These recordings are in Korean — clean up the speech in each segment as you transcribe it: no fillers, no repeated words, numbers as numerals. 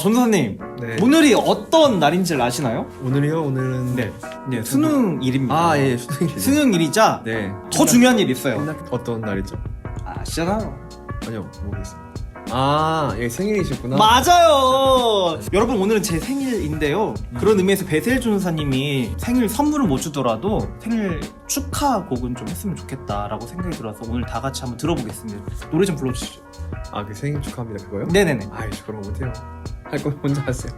전도사님, 네. 오늘이 어떤 날인지 아시나요? 오늘이요? 오늘은 네, 수능일입니다. 아, 예, 수능일이죠. 수능일이자 네. 더 중요한 일이 있어요. 옛날 어떤 날이죠? 아시잖아요. 아니요, 모르겠어요. 아, 예, 생일이셨구나. 맞아요. 여러분, 오늘은 제 생일인데요. 그런 의미에서 베셀 전도사님이 생일 선물을 못 주더라도 생일 축하 곡은 좀 했으면 좋겠다라고 생각이 들어서 오늘 다 같이 한번 들어보겠습니다. 노래 좀 불러주시죠. 아, 그 생일 축하합니다, 그거요? 네네네. 아이, 저 그런 거 못해요. 할 거 혼자 하세요.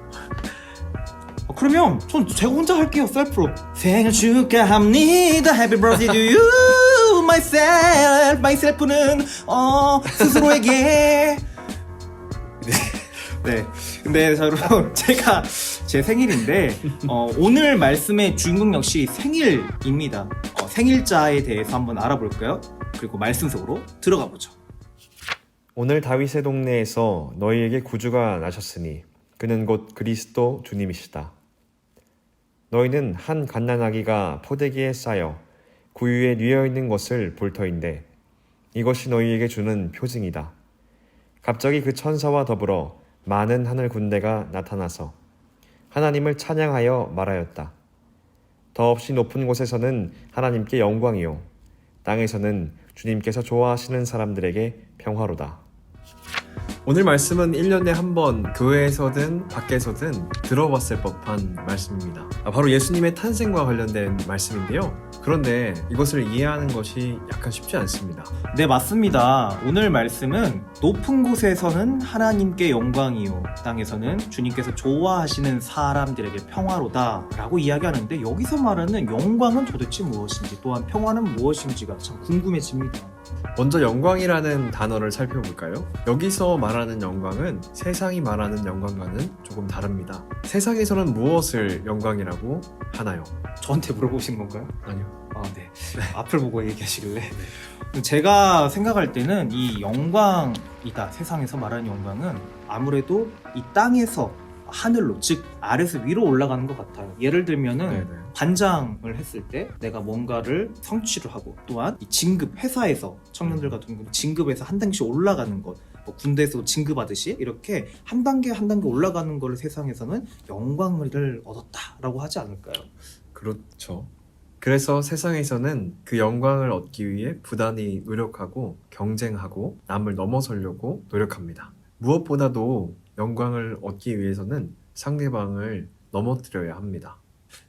그러면 전 제가 혼자 할게요. 셀프로. 생일 축하합니다. Happy birthday to you. myself는 스스로에게. 네. 근데 자, 여러분, 제가 제 생일인데 오늘 말씀의 주인공 역시 생일입니다. 생일자에 대해서 한번 알아볼까요? 그리고 말씀 속으로 들어가 보죠. 오늘 다윗의 동네에서 너희에게 구주가 나셨으니 그는 곧 그리스도 주님이시다. 너희는 한 갓난아기가 포대기에 쌓여 구유에 뉘어있는 것을 볼 터인데 이것이 너희에게 주는 표징이다. 갑자기 그 천사와 더불어 많은 하늘 군대가 나타나서 하나님을 찬양하여 말하였다. 더없이 높은 곳에서는 하나님께 영광이요 땅에서는 주님께서 좋아하시는 사람들에게 평화로다. 오늘 말씀은 1년에 한 번 교회에서든 밖에서든 들어봤을 법한 말씀입니다. 바로 예수님의 탄생과 관련된 말씀인데요. 그런데 이것을 이해하는 것이 약간 쉽지 않습니다. 네, 맞습니다. 오늘 말씀은 높은 곳에서는 하나님께 영광이요 땅에서는 주님께서 좋아하시는 사람들에게 평화로다 라고 이야기하는데 여기서 말하는 영광은 도대체 무엇인지 또한 평화는 무엇인지가 참 궁금해집니다. 먼저 영광이라는 단어를 살펴볼까요? 여기서 말하는 영광은 세상이 말하는 영광과는 조금 다릅니다. 세상에서는 무엇을 영광이라고 하나요? 저한테 물어보신 건가요? 아니요. 아, 네. 앞을 보고 얘기하시길래. 제가 생각할 때는 이 영광이다. 세상에서 말하는 영광은 아무래도 이 땅에서 하늘로, 즉 아래에서 위로 올라가는 것 같아요. 예를 들면은 네네. 반장을 했을 때 내가 뭔가를 성취를 하고 또한 이 진급, 회사에서 청년들 같은 경우는 진급에서 한 단계씩 올라가는 것, 뭐 군대에서 진급하듯이 이렇게 한 단계 한 단계 올라가는 거를 세상에서는 영광을 얻었다라고 하지 않을까요? 그렇죠. 그래서 세상에서는 그 영광을 얻기 위해 부단히 노력하고 경쟁하고 남을 넘어서려고 노력합니다. 무엇보다도 영광을 얻기 위해서는 상대방을 넘어뜨려야 합니다.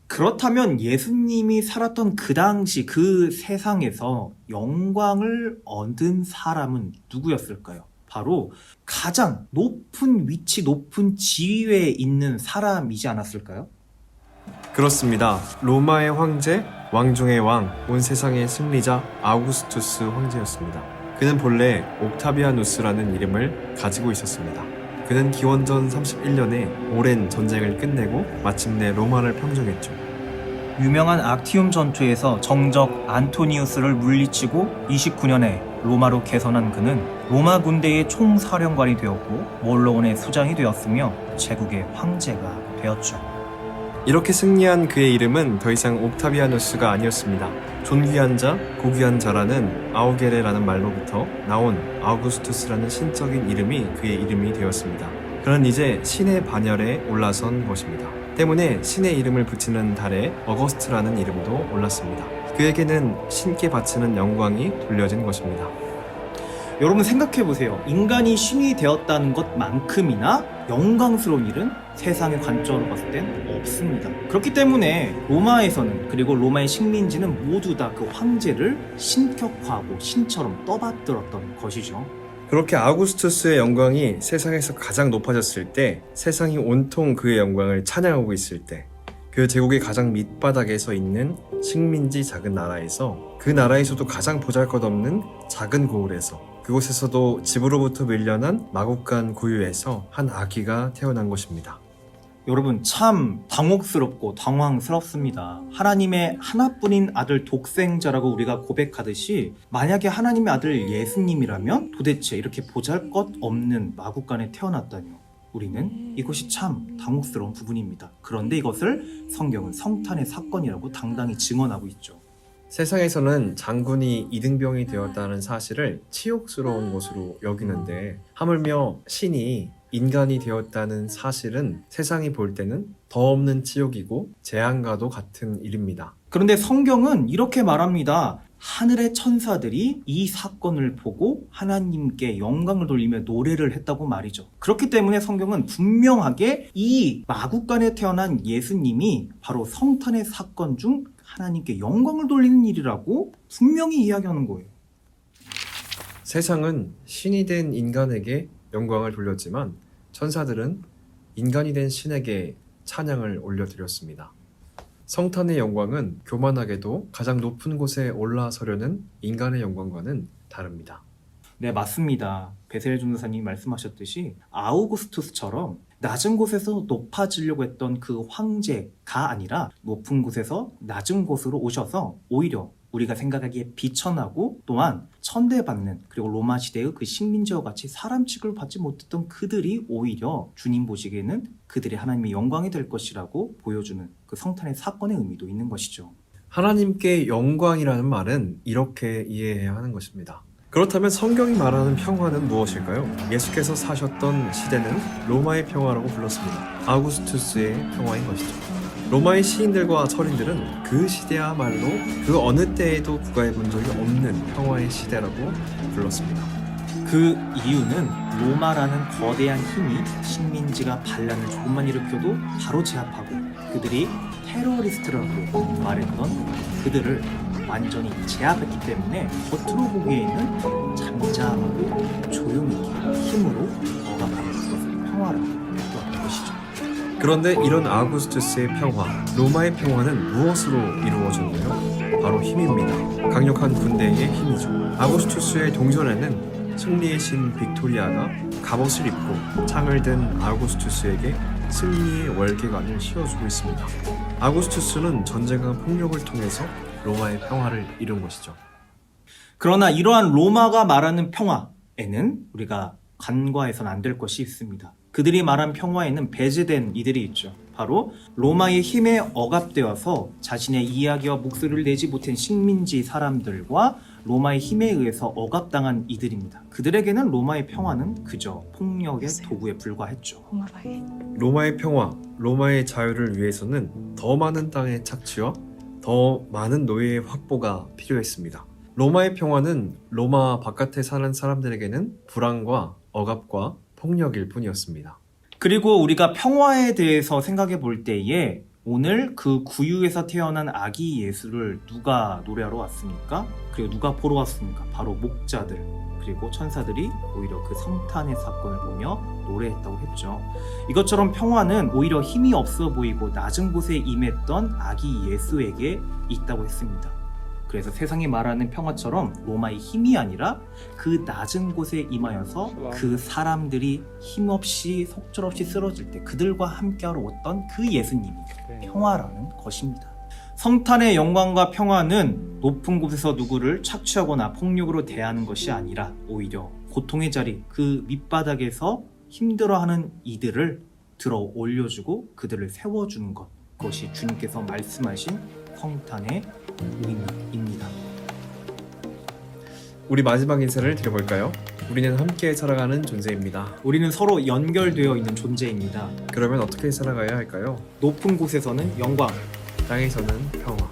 그렇다면 예수님이 살았던 그 당시 그 세상에서 영광을 얻은 사람은 누구였을까요? 바로 가장 높은 위치, 높은 지위에 있는 사람이지 않았을까요? 그렇습니다. 로마의 황제, 왕중의 왕, 온 세상의 승리자 아우구스투스 황제였습니다. 그는 본래 옥타비아누스라는 이름을 가지고 있었습니다. 그는 기원전 31년에 오랜 전쟁을 끝내고 마침내 로마를 평정했죠. 유명한 악티움 전투에서 정적 안토니우스를 물리치고 29년에 로마로 개선한 그는 로마 군대의 총사령관이 되었고 몰로온의 수장이 되었으며 제국의 황제가 되었죠. 이렇게 승리한 그의 이름은 더 이상 옥타비아누스가 아니었습니다. 존귀한 자, 고귀한 자라는 아우게레라는 말로부터 나온 아우구스투스라는 신적인 이름이 그의 이름이 되었습니다. 그는 이제 신의 반열에 올라선 것입니다. 때문에 신의 이름을 붙이는 달에 어거스트라는 이름도 올랐습니다. 그에게는 신께 바치는 영광이 돌려진 것입니다. 여러분 생각해보세요. 인간이 신이 되었다는 것만큼이나 영광스러운 일은 세상의 관점으로 봤을 땐 없습니다. 그렇기 때문에 로마에서는 그리고 로마의 식민지는 모두 다 그 황제를 신격화하고 신처럼 떠받들었던 것이죠. 그렇게 아우구스투스의 영광이 세상에서 가장 높아졌을 때, 세상이 온통 그의 영광을 찬양하고 있을 때, 그 제국의 가장 밑바닥에 서 있는 식민지 작은 나라에서, 그 나라에서도 가장 보잘것없는 작은 고을에서, 그곳에서도 집으로부터 밀려난 마국간 고유에서 한 아기가 태어난 것입니다. 여러분 참 당혹스럽고 당황스럽습니다. 하나님의 하나뿐인 아들 독생자라고 우리가 고백하듯이 만약에 하나님의 아들 예수님이라면 도대체 이렇게 보잘것없는 마국간에 태어났다뇨. 우리는 이것이 참 당혹스러운 부분입니다. 그런데 이것을 성경은 성탄의 사건이라고 당당히 증언하고 있죠. 세상에서는 장군이 이등병이 되었다는 사실을 치욕스러운 것으로 여기는데, 하물며 신이 인간이 되었다는 사실은 세상이 볼 때는 더 없는 치욕이고 재앙과도 같은 일입니다. 그런데 성경은 이렇게 말합니다. 하늘의 천사들이 이 사건을 보고 하나님께 영광을 돌리며 노래를 했다고 말이죠. 그렇기 때문에 성경은 분명하게 이 마국간에 태어난 예수님이 바로 성탄의 사건 중 하나님께 영광을 돌리는 일이라고 분명히 이야기하는 거예요. 세상은 신이 된 인간에게 영광을 돌렸지만 천사들은 인간이 된 신에게 찬양을 올려드렸습니다. 성탄의 영광은 교만하게도 가장 높은 곳에 올라서려는 인간의 영광과는 다릅니다. 네, 맞습니다. 베셀 전도사님이 말씀하셨듯이 아우구스투스처럼 낮은 곳에서 높아지려고 했던 그 황제가 아니라 높은 곳에서 낮은 곳으로 오셔서 오히려 우리가 생각하기에 비천하고 또한 천대받는, 그리고 로마 시대의 그 식민지와 같이 사람 취급을 받지 못했던 그들이 오히려 주님 보시기에는 그들이 하나님의 영광이 될 것이라고 보여주는 그 성탄의 사건의 의미도 있는 것이죠. 하나님께 영광이라는 말은 이렇게 이해해야 하는 것입니다. 그렇다면 성경이 말하는 평화는 무엇일까요? 예수께서 사셨던 시대는 로마의 평화라고 불렀습니다. 아우구스투스의 평화인 것이죠. 로마의 시인들과 철인들은 그 시대야말로 그 어느 때에도 구가해 본 적이 없는 평화의 시대라고 불렀습니다. 그 이유는 로마라는 거대한 힘이 식민지가 반란을 조금만 일으켜도 바로 제압하고 그들이 테러리스트라고 말했던 그들을 완전히 제압했기 때문에 겉으로 보기에는 잠잠하고 조용히 힘으로 억압하는 것을 평화라고 했던 것이죠. 그런데 이런 아우구스투스의 평화, 로마의 평화는 무엇으로 이루어졌나요? 바로 힘입니다. 강력한 군대의 힘이죠. 아우구스투스의 동전에는 승리의 신 빅토리아가 갑옷을 입고 창을 든 아우구스투스에게 승리의 월계관을 씌워주고 있습니다. 아우구스투스는 전쟁과 폭력을 통해서 로마의 평화를 이룬 것이죠. 그러나 이러한 로마가 말하는 평화에는 우리가 간과해서는 안 될 것이 있습니다. 그들이 말한 평화에는 배제된 이들이 있죠. 바로 로마의 힘에 억압되어서 자신의 이야기와 목소리를 내지 못한 식민지 사람들과 로마의 힘에 의해서 억압당한 이들입니다. 그들에게는 로마의 평화는 그저 폭력의 도구에 불과했죠. 로마의 평화, 로마의 자유를 위해서는 더 많은 땅의 착취와 더 많은 노예의 확보가 필요했습니다. 로마의 평화는 로마 바깥에 사는 사람들에게는 불안과 억압과 폭력일 뿐이었습니다. 그리고 우리가 평화에 대해서 생각해 볼 때에 오늘 그 구유에서 태어난 아기 예수를 누가 노래하러 왔습니까? 그리고 누가 보러 왔습니까? 바로 목자들, 그리고 천사들이 오히려 그 성탄의 사건을 보며 노래했다고 했죠. 이것처럼 평화는 오히려 힘이 없어 보이고 낮은 곳에 임했던 아기 예수에게 있다고 했습니다. 그래서 세상이 말하는 평화처럼 로마의 힘이 아니라 그 낮은 곳에 임하여서 그 사람들이 힘없이 속절없이 쓰러질 때 그들과 함께하러 왔던 그 예수님이 평화라는 것입니다. 성탄의 영광과 평화는 높은 곳에서 누구를 착취하거나 폭력으로 대하는 것이 아니라 오히려 고통의 자리, 그 밑바닥에서 힘들어하는 이들을 들어 올려주고 그들을 세워주는 것, 그것이 주님께서 말씀하신 성탄의 의미입니다. 우리 마지막 인사를 드려볼까요? 우리는 함께 살아가는 존재입니다. 우리는 서로 연결되어 있는 존재입니다. 그러면 어떻게 살아가야 할까요? 높은 곳에서는 영광, 땅에서는 평화.